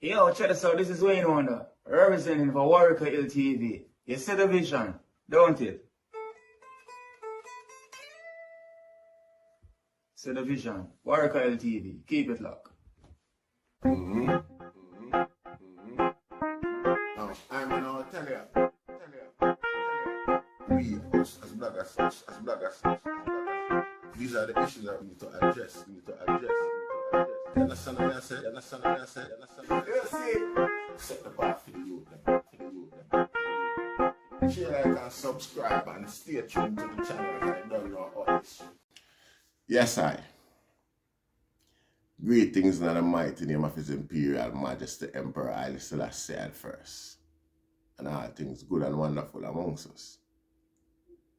Yo, check this out. This is Wayne Wonder, representing for Warrior LTV. You see the vision, don't it? See the vision. Warrior LTV. Keep it locked. Now, I'm gonna tell you. We, as bloggers, these are the issues that we need to address. You understand what I said? Yes, see. Set the bar for the youth. Share, like, and subscribe, and stay tuned to the channel. I don't know all this. Yes, I. Greetings in the mighty name of His Imperial Majesty Emperor Haile Selassie I first, and all things good and wonderful amongst us.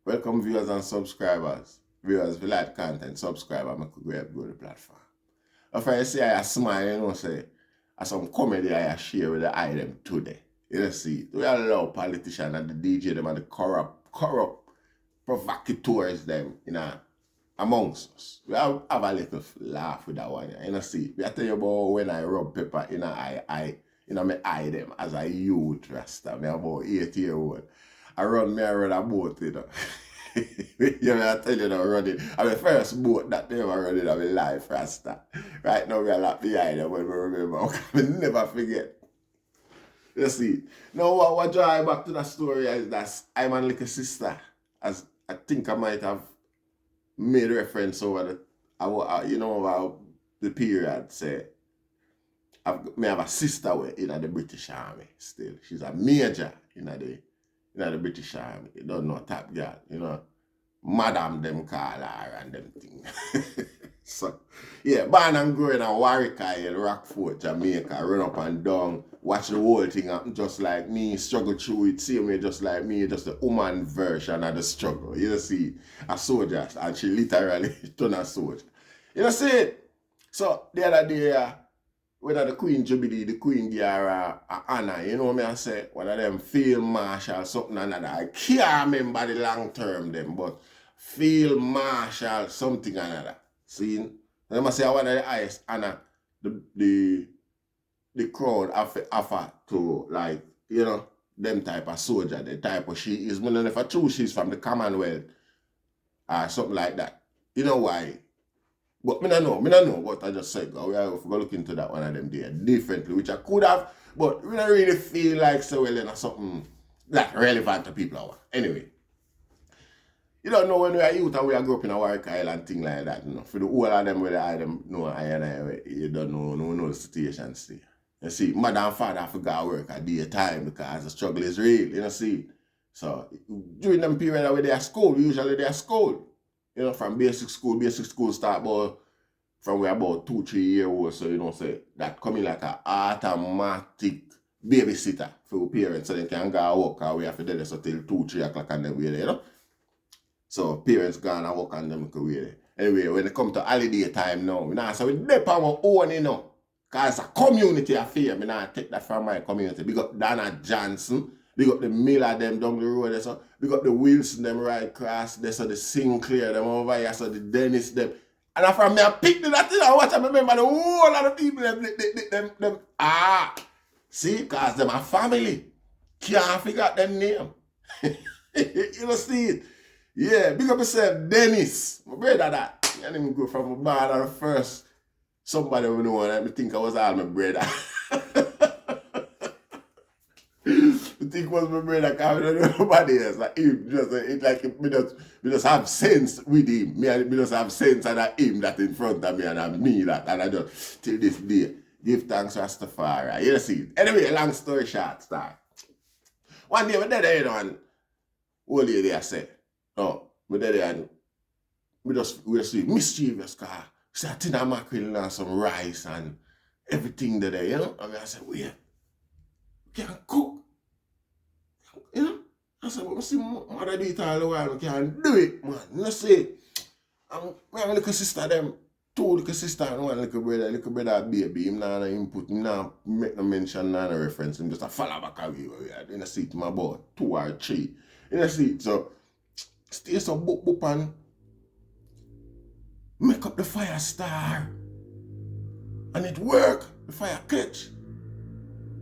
Welcome viewers and subscribers. Viewers, if you like content, subscribe and make a great go to the platform. If I say I smile, you know, say, I some comedy I share with the item today. You see, we allow politicians and the DJ them and the corrupt provocateurs them, you know, amongst us. We have a little laugh with that one. You know, see, we tell you about when I rub pepper in my eye them as a youth rasta. Me about 8-year-old. I run a boat, you know. You know, I tell you now, running. I'm the first boat that they ever running in my life, rasta. Right now, we are locked behind them when we remember. We never forget. You see, now what drive back to the story is that I'm a little sister. As I think I might have made reference over about the period, say, I have a sister in the British Army still. She's a major in the British Army. You don't know, top girl, you know. Madam them call her and them thing. So, yeah, born and growing in Warwick Isle, Rockfort, Jamaica, run up and down, watch the whole thing happen just like me, struggle through it, same way just like me, just the woman version of the struggle. You see, a soldier, and she literally turned a soldier. You know, see it? So, the other day, whether the Queen Jubilee, the Queen gave her a honor, you know what I say? One of them field marshal, something another. I can't remember the long term them, but field marshal, something another. See? Let me say one of the highest honor the crowd offer to, like, you know, them type of soldier, the type of she is. I don't know if I true she's from the Commonwealth or something like that. You know why? But I don't know what I just said. We have to look into that one of them there differently, which I could have, but we don't really feel like so well in something that relevant to people. Anyway, you don't know when we are youth and we are grow up in a Warwick Island and thing like that. You know, for the whole of them where I them know you don't know the situation still. You see, mother and father forgot work at daytime because the struggle is real, you know, see. So during them period where they are school, usually they are school. You know, from basic school start about from we about 2-3 years old, so you know, say that coming like an automatic babysitter for parents so they can go work or we have to do this until 2-3 o'clock and then we're there, you know. So parents gone and work and them go there. Anyway, when they come to holiday time now, so we dip on our own, you know. Because it's a community affair. I not take that from my community. We got Donna Johnson. We got the Miller them down the road there, so we got the Wilson them right across there, so the Sinclair them over here, so the Dennis them. And from me I picked that thing and watch, I remember the whole lot of people them see, because them are family. Can't figure out them name. You know, see it? Yeah, big up yourself, Dennis. My brother that. I didn't go from a bar at first. Somebody would know, and I think I was all my brother. I think it was my brother, because I don't know nobody else. Like him, it's like we just have sense with him. Me just have sense and him that in front of me and me that. And I just, till this day, give thanks to Rastafari. You see. Anyway, long story short, start. One day, we're there, you know, and old lady I said, we're there and we just see mischievous car. See a tin of mackerel and some rice and everything there, you know? And I said, wait, we can't cook. You know? I said, but I see mother do it all the while, we can't do it, man. You know, say, my little sister, them, 2 little sister and 1 little brother baby, him not input, him not make no mention, not no reference, him just a follow back away where we are. You know, see it, my about 2 or 3. You know, see it, so, stay so boop and make up the fire star. And it work, the fire catch.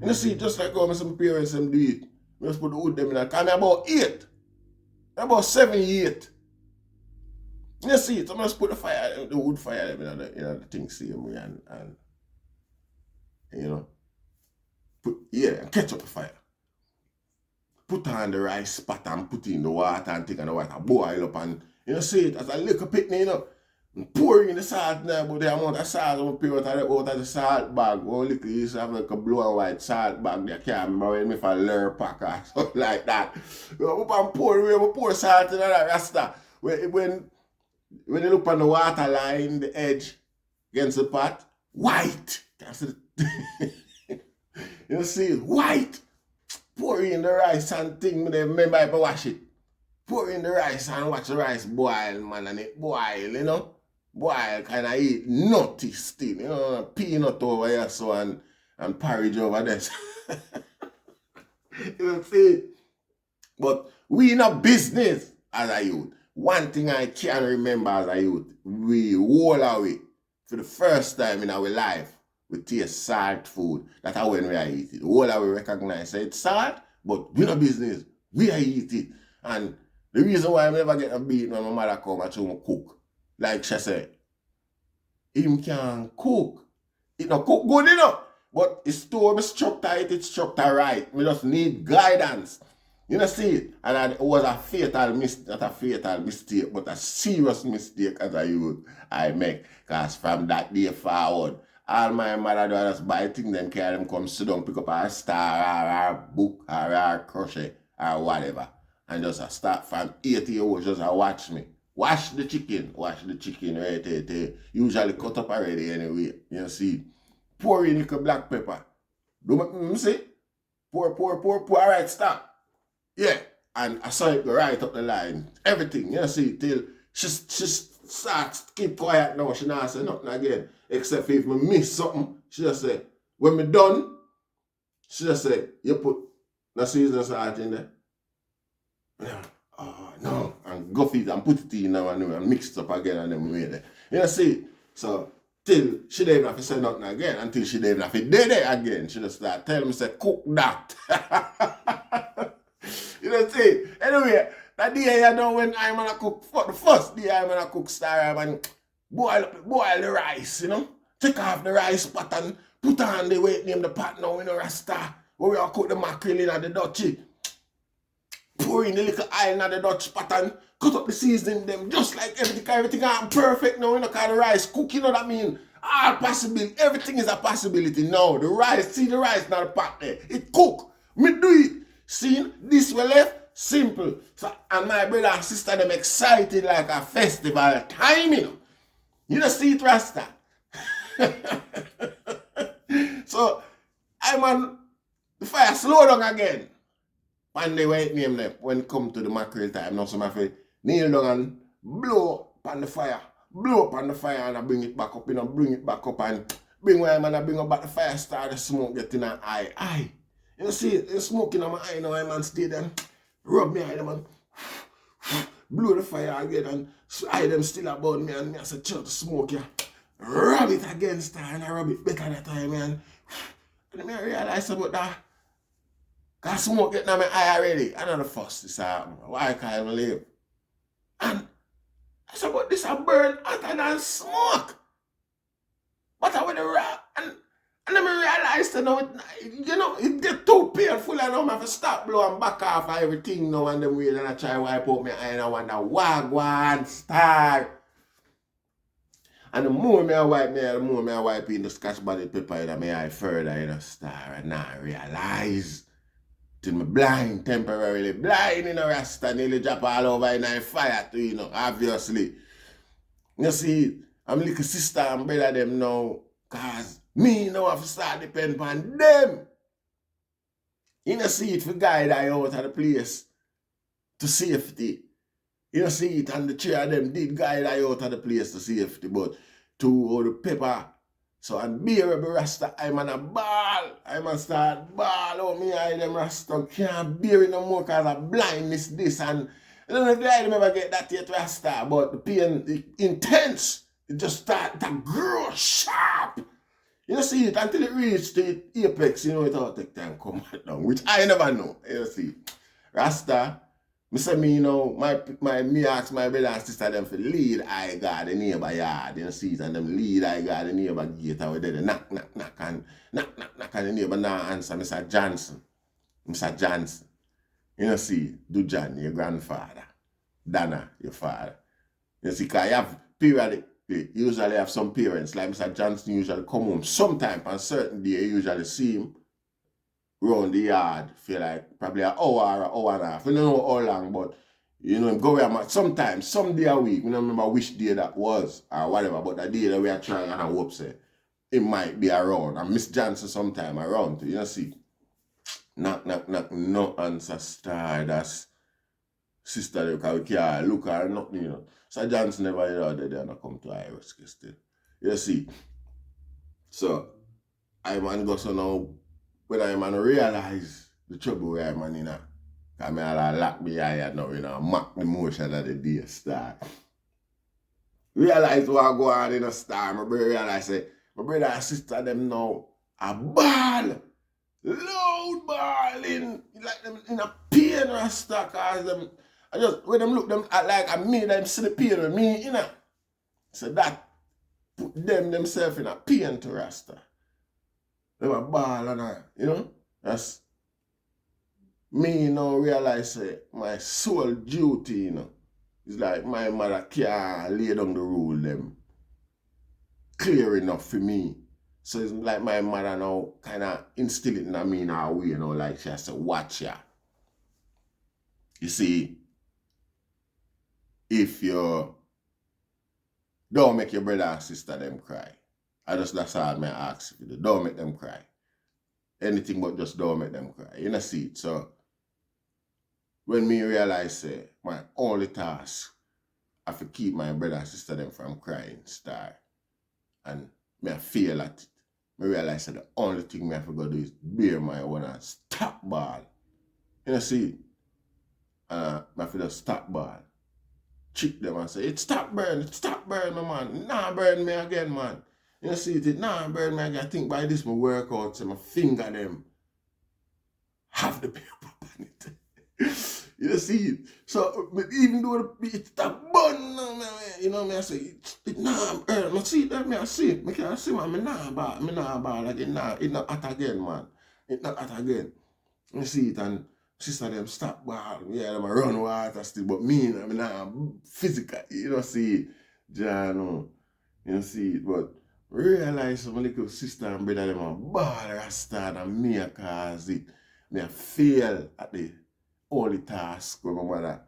You see, just like how some parents them do it. We just put the wood them in a can. I'm about 8. I'm about 7, 8. You see it, I'm just put the wood fire them in the thing same way and you know, and catch up the fire. Put on the rice pot and put in the water and take and the water boil up and you see it as a little picnic, you know. And pour in the salt now, but the amount of salt I'm put out of the salt bag. One little used to have like a blue and white salt bag. They can't remember when me for lure pack or something like that. We pour salt in that rasta. When you look on the water line, the edge against the pot, white. You see it, white. Pour in the rice and thing, remember I wash it. Pour in the rice and watch the rice boil, man, and it boil, you know. Boil, kind of eat nutty still, you know, peanut over here so and porridge over there. You see? But we in a business as a youth. One thing I can remember as a youth, we all away for the first time in our life, we taste salt food. That's how when we are eat it. All we recognize that it's salt, but we no business. We are eat it. And the reason why I never get a beat when my mother come and show me cook. Like she said, him can cook. It no cook good enough. But it's too structured, it's structured right. We just need guidance. You know, see it? And it was a fatal mistake, not a fatal mistake, but a serious mistake as a youth I make. Because from that day forward, all my mother do just buy things, then carry them come sit down, pick up a star or a book or a crochet or whatever. And just start from 8 years old, just watch me. Wash the chicken, right? Usually cut up already anyway. You see. Pour in little black pepper. Do see? Pour, alright, stop. Yeah. And I saw it go right up the line. Everything, you see, till she starts keep quiet now. She not say nothing again. Except if me miss something, she just say, when me done, she just say, you put the seasoning salt in there. Yeah. Oh, no. And go feed and put it in now and mix it up again and then we made it. You see? So, till she didn't have to say nothing again, until she didn't have to do it again. She just start telling me, say, cook that. You know see? Anyway, that day you know when I'm gonna cook, for the first day I'm gonna cook star and boil the rice, you know? Take off the rice pot and put on the weight name the pot now, you know, Rasta. Where we all cook the mackerel in the Dutchie. Pour in the little oil in the Dutch pot and cut up the seasoning them just like everything I'm perfect now, you know, because the rice cook, you know what I mean? All possibility, everything is a possibility now. The rice, see the rice not the pot there. It cook. Me do it. See, this way left, simple. So, and my brother and sister them excited like a festival time, you know. You know, see it, Rasta. So, I'm on the fire slow down again. One day when it name them, when it come to the mackerel time, now some of it kneel down and blow up on the fire. Blow up on the fire and I bring it back up, you know, bring it back up and bring where I'm and I bring up back the fire, start the smoke getting an eye. You see, the smoke in my eye now, I'm on stay there, rub me eye them and blow the fire again and eye them still about me and me I say, chill the smoke here. Rub it against her and I rub it better that time, man. And then I realize about that. Cause smoke getting on my eye already. I know the first this happen. Why can't I live? And I said, but this a burn hotter than smoke. But I went around and then I realized that now, you know, it get too painful and I have to stop blow and back off everything now and then way and I try to wipe out my eye and I wonder, wagwan star. And the more I wipe in the scotch bonnet pepper in my eye further in a star and now I realize till me blind, temporarily blind in a rasta, nearly drop all over in a fire too, you know, obviously. You see, I'm little sister and brother them now, cause me now have to start depend on them. You know see it for guide I out of the place to safety. You know see it and the chair them did guide I out of the place to safety, but to all the pepper. So and bearable rasta, I'm on a ball. I'm on start ball. Oh me I them rasta can't bear it no more cause of blindness this and I don't know if I never get that yet rasta, but the pain intense. It just start to grow sharp. You see it until it reached the apex, you know, it all take time come back down, which I never know. You see. Rasta, me say me, you know, me ask my brother and sister them for lead I got the neighbor yard, you see it, and them lead I got the neighbor gate, and we did knock, and the neighbor now answer, Mr. Johnson. Mr. Johnson. You know, see, Dujan, your grandfather. Dana, your father. You see, because you have periodically, you usually have some parents, like Mr. Johnson usually come home sometime on certain day, you usually see him round the yard, feel like probably an hour or an hour and a half. We don't know how long, but you know, go where sometimes, some day a week, we don't remember which day that was or whatever, but the day that we are trying and I hope say it might be around. And Miss Johnson sometime around too, you know, see. Knock, no answer star, that's sister, because we can't look at nothing, you know. So Johnson never, you know, they don't come to our rescue still. You see. So, I man go so now, when I man realize the trouble where I man in a, because I lock me eye now, you know, mock the motion of the day start. Realize what go on in a star, my brother realize say, my brother and sister them now a ball. Loud balling, like them in a pain rasta, cause them, I just, when them look them like I made them see the pain with me, you know. So that put them themselves in a pain to rasta. Them a ball and I, you know. That's me, you know, realize my sole duty, you know. It's like my mother can't lay down the rule them clear enough for me. So it's like my mother now kind of instill it in me in a way, you know, like she has to watch ya. You see, if you don't make your brother and sister them cry, that's all I ask you. Don't make them cry. Anything but just don't make them cry. You know, see it. So when me realize my only task I have to keep my brother and sister them from crying start. And me I feel at it. I realize that the only thing I have to go do is bear my one and stop ball. You know, see? I have to just stop ball. Trick them and say, it stop burn, my man. Nah, burn me again, man. You know, see it? Nah, burn me again. I think by this, my workout, so my finger them have the paper on it. You know, see it? So, even though it stop burn, you know, I say, it nah, I see it, I see it. I can't see, man, me nah ball, like, it not hot again, man. It not hot again. You see it, and sister them stop ball, yeah, them run water still, but me, I mean, nah, physical, you know, see it, John, you know, see it, but realize my little sister and brother, them a ball rasta, and me a cause it, me a fail at the only task when my mother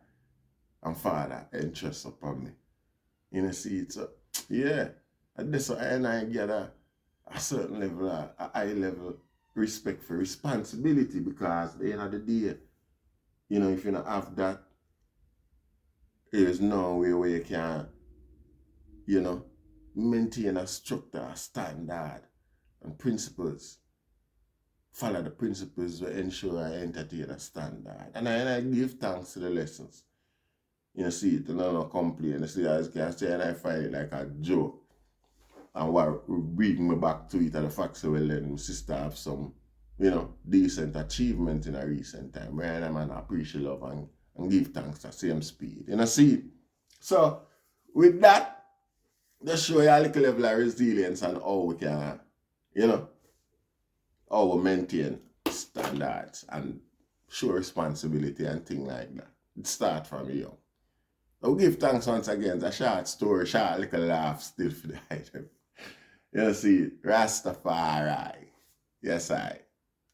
and father interest upon me. You know, see it, so, yeah, and that's why I get a certain level, a high level respect for responsibility, because at the end of the day, you know, if you don't have that, there's no way where you can, you know, maintain a structure, a standard, and principles. Follow the principles to ensure I entertain a standard. And I give thanks to the lessons. You know, see it, and I don't complain. You see, I can say, and I find it like a joke. And what bring me back to it are the facts that, well, then my sister have some, you know, decent achievement in a recent time. Where I'm an appreciate love and give thanks at the same speed. You know, see it? So, with that, just show you a little level of resilience and how we can, you know, how we maintain standards and show responsibility and things like that. It starts from young. So give thanks once again. It's a short story, short little laugh still for the item. You know, see, Rastafari. Yes, I.